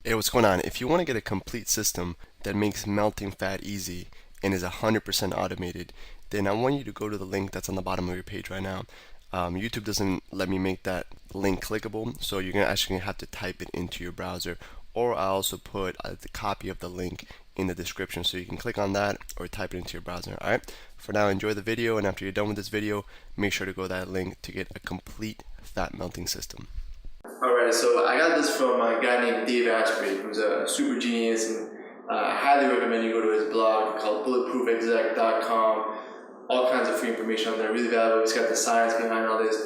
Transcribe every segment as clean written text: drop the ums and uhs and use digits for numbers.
Hey, what's going on? If you want to get a complete system that makes melting fat easy and is 100% automated, then I want you to go to the link that's on the bottom of your page right now. YouTube doesn't let me make that link clickable, so you're actually gonna have to type it into your browser, or I also put the copy of the link in the description, so you can click on that or type it into your browser. All right. For now, enjoy the video, and after you're done with this video, make sure to go to that link to get a complete fat melting system. Alright, so I got this from a guy named Dave Asprey, who's a super genius, and I highly recommend you go to his blog called bulletproofexec.com. All kinds of free information on there, really valuable. He's got the science behind all this.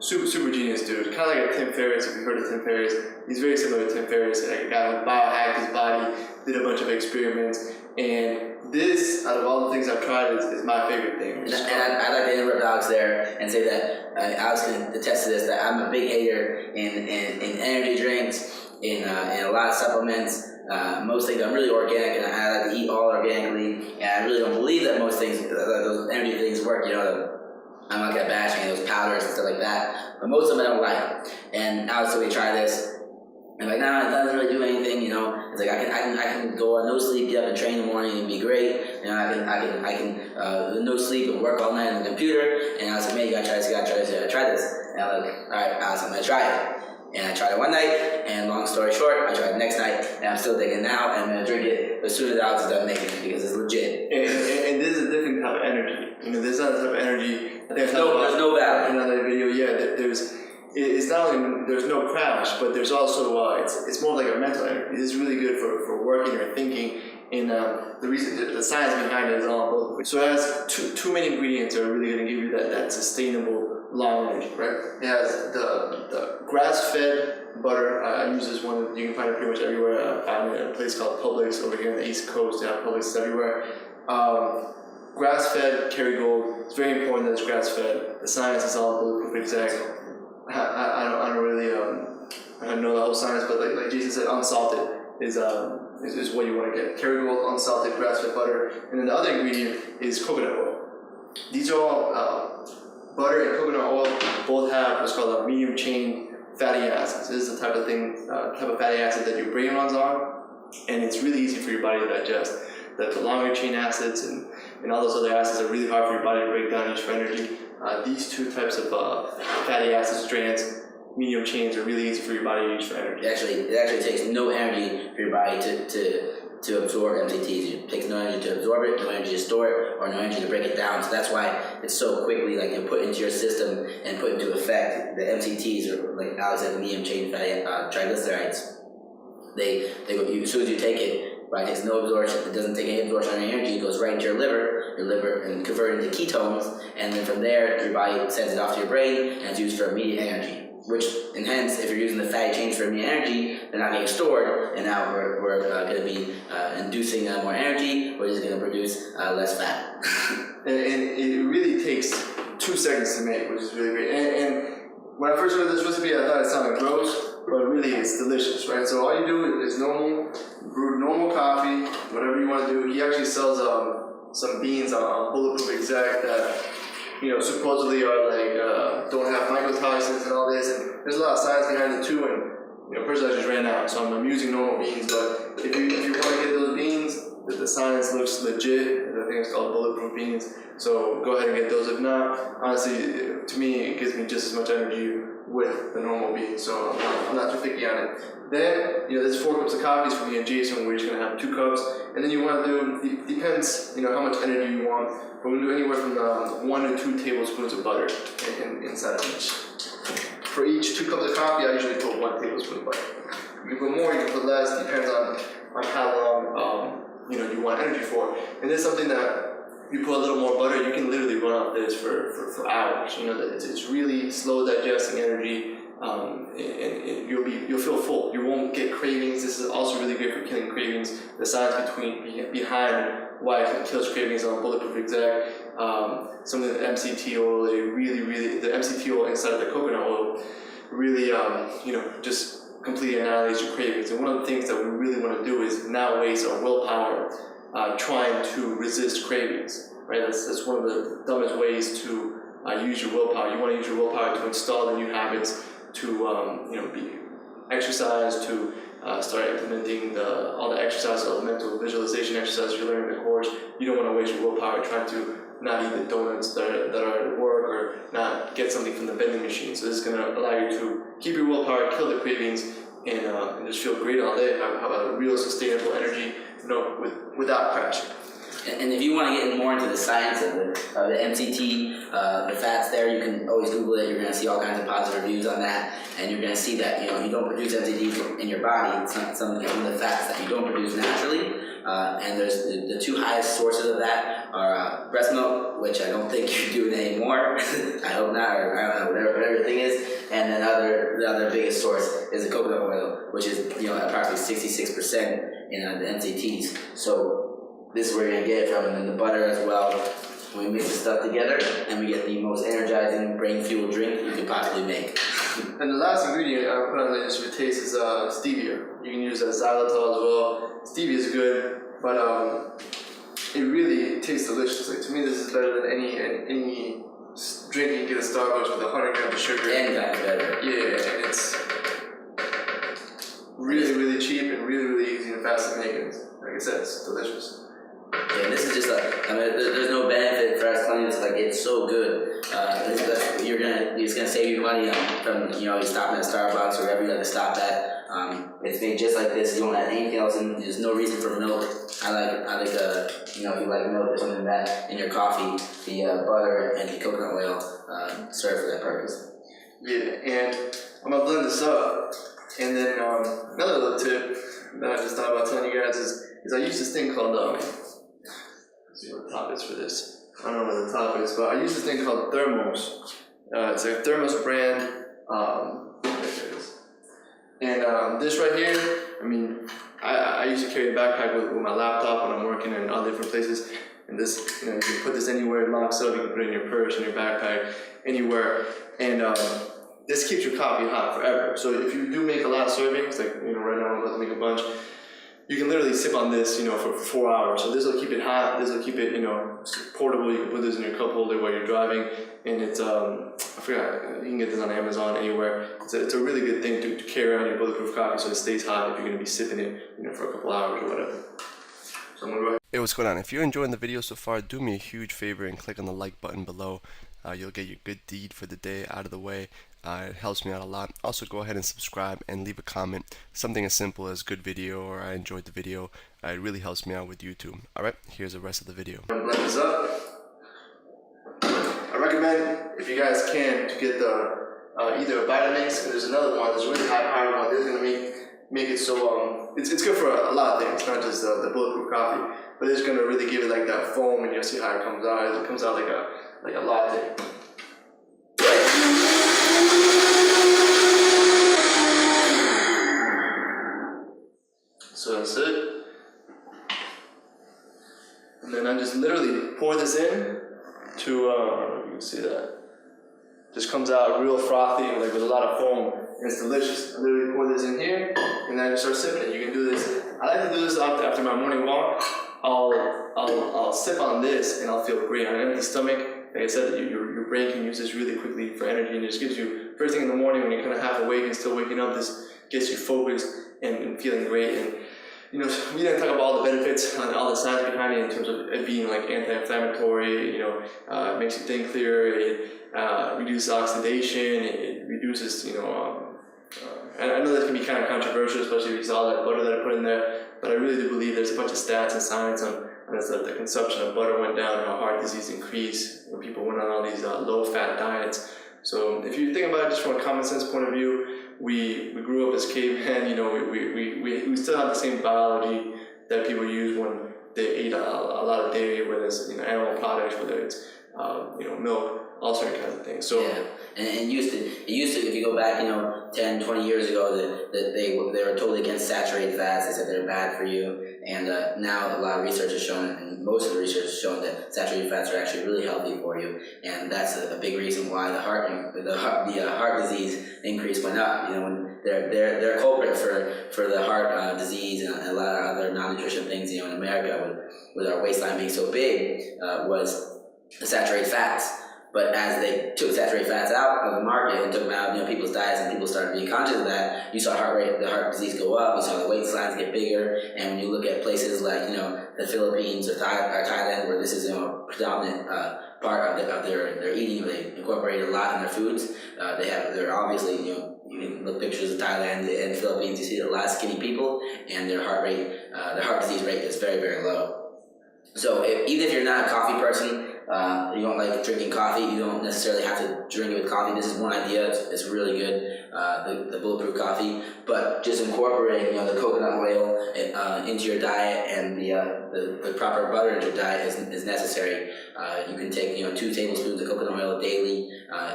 Super genius dude. Kind of like a Tim Ferriss, if you've heard of Tim Ferriss. He's very similar to Tim Ferriss, like a guy who biohacked his body, did a bunch of experiments, and this, out of all the things I've tried, is my favorite thing. And I'd like to interrupt Alex there and say that Alex can attest to this, that I'm a big hater in energy drinks, in a lot of supplements. Most things I'm really organic, and I like to eat all organically, and I really don't believe that most things, those energy things work, I'm not gonna bash any of those powders and stuff like that, but most of them I don't like. And Alex said, we try this. I'm like, nah, it doesn't really do anything, It's like I can go on no sleep, get up and train in the morning and be great. I can no sleep and work all night on the computer. And I was like, man, you gotta try this, I tried this. And I'm like, all right, Alex, I'm gonna try it. And I tried it one night, and long story short, I tried it the next night, and I'm still digging it now, and I'm gonna drink it as soon as Alex is done making it, because it's legit. And this is a different type of energy. This is not the type of energy. There's no value. In another video, it's not only there's no crash, but there's also it's more like a mental energy. This is really good for working or thinking. And the reason, the science behind it is all both. So it has two main ingredients that are really going to give you that sustainable long energy, right? It has the grass-fed butter. I use this one. You can find it pretty much everywhere. I found it at a place called Publix over here on the East Coast. They have Publix everywhere. Grass-fed Kerrygold. It's very important that it's grass-fed. The science is all bulletproof exec. I don't really I don't know the whole science, but like Jason said, unsalted is what you want to get. Kerrygold, unsalted, grass-fed butter, and then the other ingredient is coconut oil. These are all butter and coconut oil both have what's called a medium chain fatty acids. This is the type of fatty acid that your brain runs on, and it's really easy for your body to digest. The longer chain acids and all those other acids are really hard for your body to break down, used for energy. These two types of fatty acid strands, medium chains, are really easy for your body to use for energy. It actually takes no energy for your body to absorb MCTs. It takes no energy to absorb it, no energy to store it, or no energy to break it down. So that's why it's so quickly put into your system and put into effect. The MCTs, or like Alex said, medium chain fatty triglycerides. As soon as you take it, right, it takes no absorption. It doesn't take any absorption of energy. It goes right into your liver, and converted into ketones, and then from there, your body sends it off to your brain, and it's used for immediate energy. And hence, if you're using the fatty chains for immediate energy, they're not getting stored, and now we're going to be inducing more energy, which is going to produce less fat. and it really takes 2 seconds to make, which is really great. And when I first heard this recipe, I thought it sounded gross, but really it's delicious, right? So all you do is brew normal coffee, whatever you want to do. He actually sells some beans on Bulletproof Exec that supposedly are don't have mycotoxins and all this, and there's a lot of science behind it too. And personally, I just ran out, so I'm using normal beans. But if you want to get those beans, the science looks legit. I think it's called bulletproof beans. So go ahead and get those. If not, honestly, to me, it gives me just as much energy with the normal beans. So I'm not too picky on it. Then there's 4 cups of coffee for me and Jason. We're just gonna have 2 cups, and then you want to do depends how much energy you want. We're gonna do anywhere from 1 to 2 tablespoons of butter inside of each. For each 2 cups of coffee, I usually put 1 tablespoon of butter. You can put more, you can put less. Depends on how long you want energy for. And this is something that you put a little more butter, you can literally run off this for hours. It's really slow digesting energy. And you'll feel full. You won't get cravings. This is also really great for killing cravings. The science behind why it kills cravings on Bulletproof Exec. Some of the MCT oil, the MCT oil inside of the coconut oil, really just completely annihilates your cravings. And one of the things that we really want to do is not waste our willpower trying to resist cravings. Right? That's one of the dumbest ways to use your willpower. You want to use your willpower to install the new habits, to be exercise, to start implementing all the exercises, all the mental visualization exercises you learn in the course. You don't want to waste your willpower trying to not eat the donuts that are at work or not get something from the vending machine. So this is going to allow you to keep your willpower, kill the cravings, and just feel great all day. Have a real sustainable energy, without crashing. And if you want to get more into the science of the MCT, the fats there, you can always Google it. You're going to see all kinds of positive reviews on that, and you're going to see that you don't produce MCT in your body. It's not some of the fats that you don't produce naturally. And there's the two highest sources of that are breast milk, which I don't think you're doing anymore. I hope not, or I don't know, whatever the thing is. And then the other biggest source is the coconut oil, which is approximately 66% in the MCTs. So this is where you're gonna get it from, and then the butter as well. We mix the stuff together, and we get the most energizing, brain-fueled drink you could possibly make. And the last ingredient I put on the instrument taste is stevia. You can use xylitol as well. Stevia is good, but it really tastes delicious. Like, to me, this is better than any drink you can get at Starbucks with 100 grams of sugar. And that's better. Yeah, and it's really, really cheap and really, really easy and fast to make. And like I said, it's delicious. Yeah, this is just there's no benefit for us cleaners. Like, it's so good. It's gonna save you money from you stopping at Starbucks or wherever you have to stop at. It's made just like this. You don't add anything else in. There's no reason for milk. I like if you like milk or something like that in your coffee, the butter and the coconut oil serve for that purpose. Yeah, and I'm gonna blend this up. And then another little tip that I just thought about telling you guys is I use this thing called let's see what the top is for this. I don't know what the top is, but I use this thing called Thermos. It's a Thermos brand. There it is. And this right here, I mean, I usually carry a backpack with my laptop when I'm working in all different places. And this, you can put this anywhere, it locks up. You can put it in your purse, in your backpack, anywhere. And this keeps your coffee hot forever. So if you do make a lot of servings, like right now I'm about to make a bunch, you can literally sip on this, for 4 hours. So this will keep it hot. This will keep it, portable. You can put this in your cup holder while you're driving, and it's I forgot. You can get this on Amazon anywhere. It's a really good thing to carry around your bulletproof coffee, so it stays hot if you're going to be sipping it, for a couple hours or whatever. So I'm gonna go ahead. Hey, what's going on? If you're enjoying the video so far, do me a huge favor and click on the like button below. You'll get your good deed for the day out of the way. It helps me out a lot. Also, go ahead and subscribe and leave a comment. Something as simple as good video or I enjoyed the video. It really helps me out with YouTube. Alright, here's the rest of the video. I'm gonna blend this up. I recommend, if you guys can, to get the either a Vitamix, and there's another one, there's a really high powered one. This is gonna make it so it's good for a lot of things, not just the bulletproof coffee, but it's gonna really give it like that foam, and you'll see how it comes out. It comes out like a latte. So that's it. And then I just literally pour this in to, I don't know if you can see that. Just comes out real frothy, like with a lot of foam, and it's delicious. I literally pour this in here, and then I just start sipping it. You can do this. I like to do this after my morning walk. I'll sip on this, and I'll feel great on an empty stomach. Like I said, your brain can use this really quickly for energy, and it just gives you, first thing in the morning when you're kind of half awake and still waking up, this gets you focused and feeling great. And we didn't talk about all the benefits and all the science behind it in terms of it being like anti-inflammatory. It makes you think clearer. It reduces oxidation. It reduces, and I know that can be kind of controversial, especially if you saw that butter that I put in there. But I really do believe there's a bunch of stats and science on the consumption of butter went down and how heart disease increased when people went on all these low-fat diets. So if you think about it just from a common sense point of view, we grew up as cavemen. We still have the same biology that people use when they ate a lot of dairy, whether it's animal products, whether it's milk, all certain kinds of things. So yeah, and it used to if you go back 10, 20 years ago that they were totally against saturated fats. They said they're bad for you, and now a lot of research has shown, and most of the research has shown that saturated fats are actually really healthy for you, and that's a big reason why the heart disease increase went up. When they're a culprit for the heart disease and a lot of other non-nutrition things. In America, with our waistline being so big, was the saturated fats. But as they took saturated fats out of the market and took them out of people's diets, and people started being conscious of that, you saw the heart disease go up. You saw the weight lines get bigger. And when you look at places like the Philippines or Thailand, where this is a predominant part of their eating, they incorporate a lot in their foods. They're obviously you can look pictures of Thailand and Philippines. You see a lot of skinny people, and their heart disease rate is very, very low. So even if you're not a coffee person, you don't like drinking coffee, you don't necessarily have to drink it with coffee. This is one idea. It's really good, the Bulletproof coffee. But just incorporating the coconut oil into your diet, and the proper butter into your diet is necessary. You can take 2 tablespoons of coconut oil daily.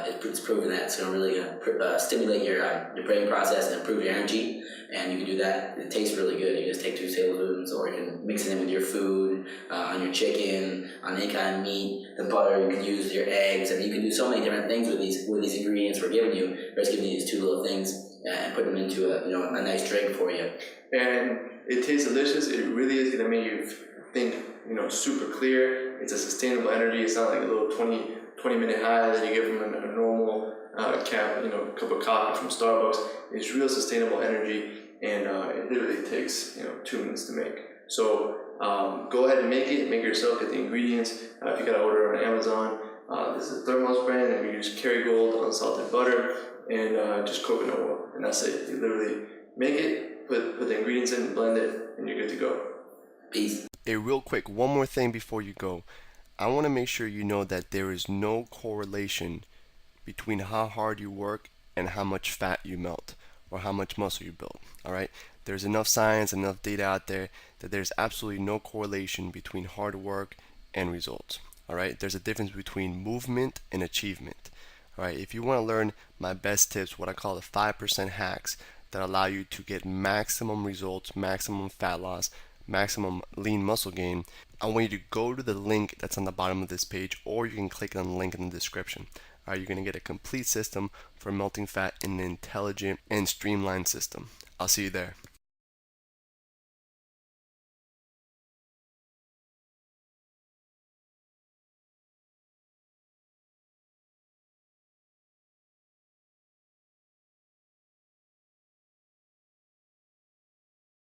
It's proven that it's really going to stimulate your brain process and improve your energy. And you can do that. It tastes really good. You just take 2 tablespoons, or you can mix it in with your food, on your chicken, on any kind of meat. The butter you can use your eggs. I mean, you can do so many different things with these ingredients we're giving you. We're just giving you these 2 little things and put them into a nice drink for you. And it tastes delicious. It really is going to make you think super clear. It's a sustainable energy. It's not like a little 20-minute high that you get from a normal cup of coffee from Starbucks. It's real sustainable energy, and it literally takes 2 minutes to make. So go ahead and make it yourself. Get the ingredients. If you gotta order on Amazon, this is Thermos brand, and we use Kerrygold unsalted butter and just coconut oil, and that's it. You literally make it, put the ingredients in, blend it, and you're good to go. Peace. Hey, real quick, one more thing before you go. I want to make sure you know that there is no correlation between how hard you work and how much fat you melt or how much muscle you build. All right, there's enough science, enough data out there that there's absolutely no correlation between hard work and results. All right, there's a difference between movement and achievement. All right, if you want to learn my best tips, what I call the 5% hacks that allow you to get maximum results, maximum fat loss, maximum lean muscle gain, I want you to go to the link that's on the bottom of this page, or you can click on the link in the description. All right, you're going to get a complete system for melting fat in an intelligent and streamlined system. I'll see you there.